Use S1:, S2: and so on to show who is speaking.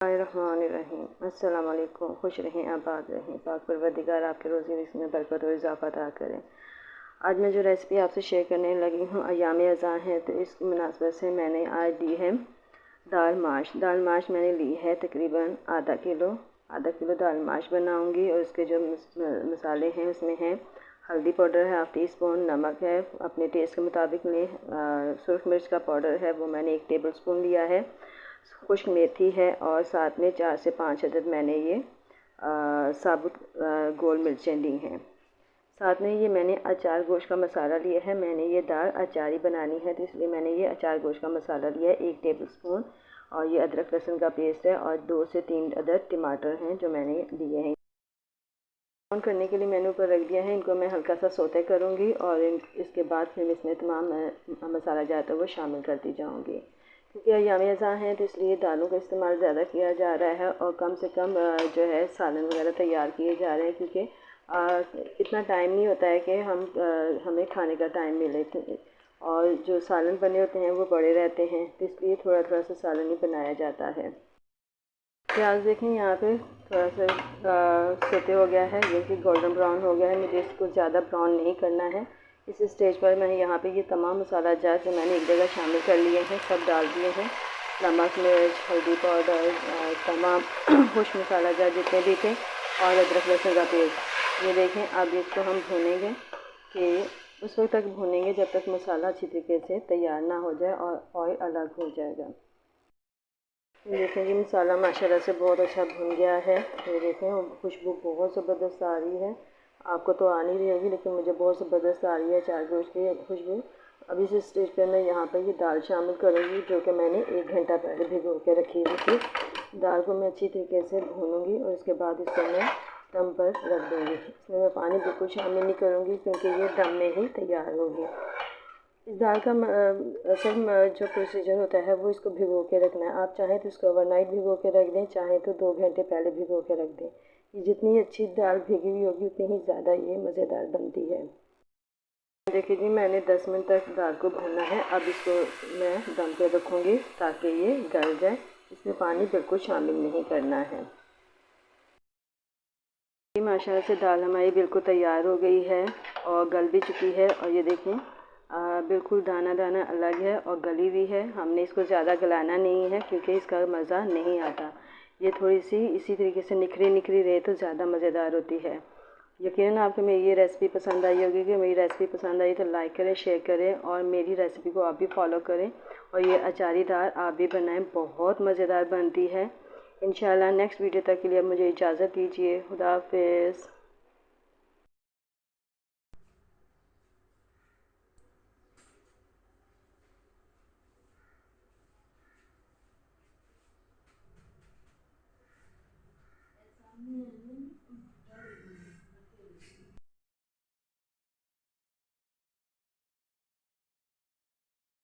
S1: बिस्मिल्लाहिर्रहमानिर्रहीम। अस्सलाम वालेकुम। खुश रहें, आबाद रहें, पाक परवरदिगार आपके रोज़ी रिज़्क़ में बरकत और इज़ाफ़ा अता करें। आज मैं जो रेसिपी आपसे शेयर करने लगी हूँ अय्याम अज़ा है, तो इस मुनासबत से मैंने आज ली है दाल माश। दाल माश मैंने ली है तकरीबन आधा किलो दाल माश बनाऊँगी। और इसके जो मसाले हैं उसमें हैं हल्दी पाउडर है 1/2 टीस्पून, नमक है अपने टेस्ट के मुताबिक लें, सुरख मिर्च का पाउडर है वो मैंने 1 टेबल स्पून लिया है, खुश्क मेथी है और साथ में 4 से 5 अदद मैंने ये साबुत गोल मिर्चें ली हैं। साथ में ये मैंने अचार गोश्त का मसाला लिया है। मैंने ये दाल अचारी बनानी है तो इसलिए मैंने ये अचार गोश्त का मसाला लिया है 1 टेबल स्पून। और ये अदरक लहसुन का पेस्ट है और 2 से 3 अदद टमाटर हैं जो मैंने लिए हैं। ऑन करने के लिए मैंने ऊपर रख दिया है। इनको मैं हल्का सा सौते करूँगी और इसके बाद फिर इसमें तमाम मसाला जाता है वो शामिल करती जाऊँगी। क्योंकि अय्याम अज़ा हैं तो इसलिए दालों का इस्तेमाल ज़्यादा किया जा रहा है और कम से कम जो है सालन वगैरह तैयार किए जा रहे हैं, क्योंकि इतना टाइम नहीं होता है कि हमें खाने का टाइम मिले। और जो सालन बने होते हैं वो बड़े रहते हैं तो इसलिए थोड़ा थोड़ा सा सालन ही बनाया जाता है। प्याज देखें यहाँ पे थोड़ा सा सोते हो गया है, ये कि गोल्डन ब्राउन हो गया है। मुझे इसको ज़्यादा ब्राउन नहीं करना है। इस स्टेज पर मैंने यहाँ पे ये तमाम मसाला जात जो मैंने एक जगह शामिल कर लिए हैं सब डाल दिए हैं। नमक, मिर्च, हल्दी पाउडर, तमाम खुश मसाला जात जितने भी थे और अदरक लहसुन का पेस्ट। ये देखें अब इसको हम भूनेंगे कि उस वक्त तक भूनेंगे जब तक मसाला अच्छी तरीके से तैयार ना हो जाए और ऑयल अलग हो जाएगा। ये देखें जी मसाला माशाल्लाह से बहुत अच्छा भुन गया है। ये देखें खुशबू बहुत ज़बरदस्त आ रही है। आपको तो आ नहीं रही होगी लेकिन मुझे बहुत ज़बरदस्त आ रही है अचार गोश्त की खुशबू। अब इस स्टेज पर मैं यहाँ पर ये दाल शामिल करूँगी जो कि मैंने 1 घंटा पहले भिगो के रखी हुई थी। दाल को मैं अच्छी तरीके से भूनूँगी और उसके बाद इसको मैं दम पर रख दूँगी। इसमें मैं पानी बिल्कुल शामिल नहीं करूँगी क्योंकि ये दम में ही तैयार होगी। इस दाल का असल जो प्रोसीजर होता है वो इसको भिगो के रखना है। आप चाहें तो इसको ओवरनाइट भिगो के रख दें, चाहें तो 2 घंटे पहले भिगो के रख दें। ये जितनी अच्छी दाल भीगी हुई होगी उतनी ही ज़्यादा ये मज़ेदार बनती है। देखिए जी मैंने 10 मिनट तक दाल को भूनना है। अब इसको मैं दम पे रखूँगी ताकि ये गल जाए। इसमें पानी बिल्कुल शामिल नहीं करना है। माशाल्लाह से दाल हमारी बिल्कुल तैयार हो गई है और गल भी चुकी है। और ये देखें बिल्कुल दाना दाना अलग है और गली भी है। हमने इसको ज़्यादा गलाना नहीं है क्योंकि इसका मज़ा नहीं आता। ये थोड़ी सी इसी तरीके से निखरी निखरी रहे तो ज़्यादा मज़ेदार होती है। यकीनन आपको मेरी ये रेसिपी पसंद आई होगी। कि मेरी रेसिपी पसंद आई तो लाइक करें, शेयर करें और मेरी रेसिपी को आप भी फॉलो करें। और ये अचारी दाल आप भी बनाएं, बहुत मज़ेदार बनती है। इंशाल्लाह नेक्स्ट वीडियो तक के लिए मुझे इजाज़त दीजिए। खुदा हाफ़िज़।